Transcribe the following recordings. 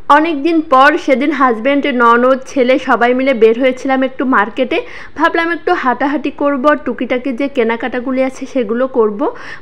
অনেক দিন পর সেদিন হাজব্যান্ড, ননদ, ছেলে সবাই মিলে বের হয়েছিলাম একটু মার্কেটে। ভাবলাম একটু হাঁটাহাঁটি করব, টুকিটাকি যে কেনাকাটাগুলি আছে সেগুলো করব।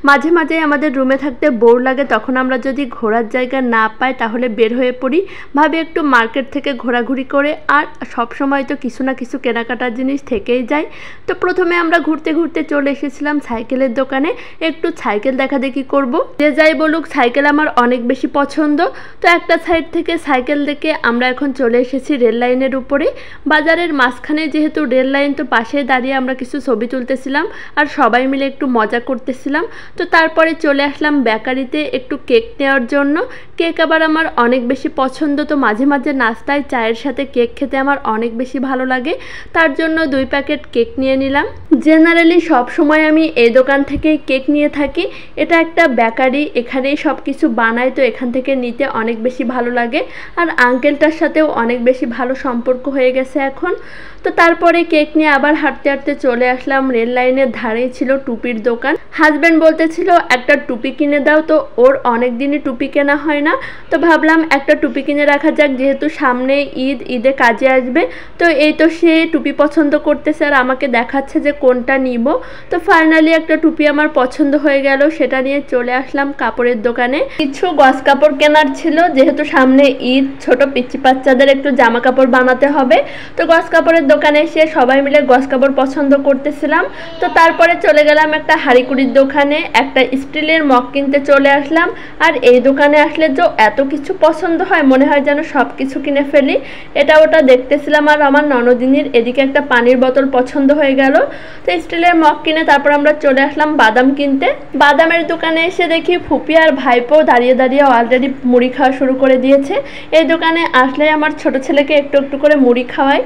মাঝে মাঝে আমাদের রুমে থাকতে বোর লাগে, তখন আমরা যদি ঘোরার জায়গা না পাই তাহলে বের হয়ে পড়ি। ভাবি একটু মার্কেট থেকে ঘোরাঘুরি করে, আর সব সময় তো কিছু না কিছু কেনাকাটার জিনিস থেকেই যায়। তো প্রথমে আমরা ঘুরতে ঘুরতে চলে এসেছিলাম সাইকেলের দোকানে, একটু সাইকেল দেখাদেখি করব। যে যাই বলুক, সাইকেল আমার অনেক বেশি পছন্দ। তো একটা সাইড থেকে সাইকেল দেখে আমরা এখন চলে এসেছি রেল লাইনের উপরে। বাজারের মাঝখানে যেহেতু রেল লাইন, তো পাশে দাঁড়িয়ে আমরা কিছু ছবি তুলতেছিলাম আর সবাই মিলে একটু মজা করতেছিলাম। তো তারপরে চলে আসলাম বেকারিতে একটু কেক নেওয়ার জন্য। কেক আবার আমার অনেক বেশি পছন্দ, তো মাঝে মাঝে নাস্তায় চায়ের সাথে কেক খেতে আমার অনেক বেশি ভালো লাগে। তার জন্য 2 প্যাকেট কেক নিয়ে নিলাম। জেনারেলি সব সময় আমি এই দোকান থেকেই কেক নিয়ে থাকি। এটা একটা বেকারি, এখানেই সব কিছু বানায়, তো এখান থেকে নিতে অনেক বেশি ভালো লাগে। আর আঙ্কেলটার সাথেও অনেক বেশি ভালো সম্পর্ক হয়ে গেছে এখন। তো তারপরে কেক নিয়ে আবার হাঁটতে হাঁটতে চলে আসলাম রেল লাইনের ধারেই ছিল টুপির দোকান। হাজব্যান্ড বলতেছিল একটা টুপি কিনে দাও, তো ওর অনেক দিনই টুপি কেনা হয় না। তো ভাবলাম একটা টুপি কিনে রাখা যাক, যেহেতু সামনে ঈদে কাজে আসবে। তো এই তো সে টুপি পছন্দ করতেছে আর আমাকে দেখাচ্ছে যে কোনটা নিব। তো ফাইনালি একটা টুপি আমার পছন্দ হয়ে গেল, সেটা নিয়ে চলে আসলাম কাপড়ের দোকানে। কিছু গস কাপড় কেনার ছিল, যেহেতু সামনে ঈদ, ছোট পিচ্চি বাচ্চাদের একটু জামা কাপড় বানাতে হবে। তো গস কাপড়ের দোকানে এসে সবাই মিলে গস কাপড় পছন্দ করতেছিলাম। তো তারপরে চলে গেলাম একটা হাঁড়িকুড়ির দোকানে, একটা স্টিলের মগ কিনতে চলে আসলাম। আর এই দোকানে আসলে যে এত কিছু পছন্দ হয়, মনে হয় যেন সব কিছু কিনে ফেলি। এটা ওটা দেখতেছিলাম, আর আমার ননদিনীর এদিকে একটা পানির বোতল পছন্দ হয়ে গেল। তো স্টিলের মগ কিনে তারপর আমরা চলে আসলাম বাদাম কিনতে। বাদামের দোকানে এসে দেখি ফুপি আর ভাইপো দাঁড়িয়ে দাঁড়িয়ে অলরেডি মুড়ি খাওয়া শুরু করে দিয়েছে। এই দোকানে আসলে আমার ছোট ছেলেকে একটু একটু করে মুড়ি খাওয়াই,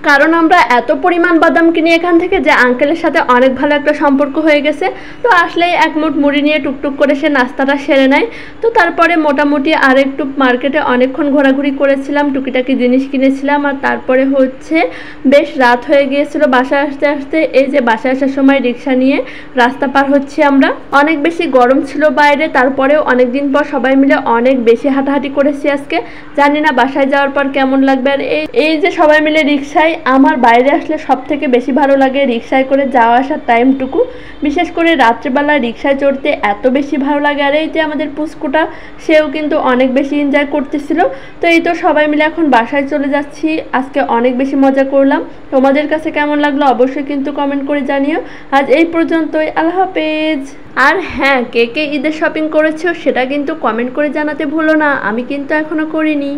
কারণ আমরা এত পরিমাণ বাদাম কিনি এখান থেকে যে আঙ্কেলের সাথে অনেক ভালো একটা সম্পর্ক হয়ে গেছে। তো আসলেই এক মুঠ মুড়ি নিয়ে টুকটুক করে সে নাস্তাটা সেরে নেয়। তো তারপরে মোটামুটি আর একটু মার্কেটে অনেকক্ষণ ঘোরাঘুরি করেছিলাম, টুকিটাকি জিনিস কিনেছিলাম। আর তারপরে হচ্ছে বেশ রাত হয়ে গিয়েছিল বাসায় আসতে আসতে। এই যে বাসায় আসার সময় রিক্সা নিয়ে রাস্তা পার হচ্ছি আমরা। অনেক বেশি গরম ছিল বাইরে, তারপরেও অনেকদিন পর সবাই মিলে অনেক বেশি হাঁটাহাঁটি করেছি আজকে। জানি না বাসায় যাওয়ার পর কেমন লাগবে। আর এই যে সবাই মিলে রিক্সায়, আমার বাইরে আসলে সব থেকে বেশি ভালো লাগে রিক্সায় করে যাওয়া আসার টাইমটুকু। বিশেষ করে রাত্রেবেলা রিক্সায় চড়তে এত বেশি ভালো লাগে। আর এই যে আমাদের পুস্কুটা, সেও কিন্তু অনেক বেশি এনজয় করতেছিল। তো এই তো সবাই মিলে এখন বাসায় চলে যাচ্ছি। আজকে অনেক বেশি মজা করলাম। তোমাদের কাছে কেমন লাগলো অবশ্যই কিন্তু কমেন্ট করে জানিও। আজ এই পর্যন্তই, আল্লাহ হাফেজ। আর হ্যাঁ, কে কে ঈদের শপিং করেছো সেটা কিন্তু কমেন্ট করে জানাতে ভুলো না, আমি কিন্তু এখনো করিনি।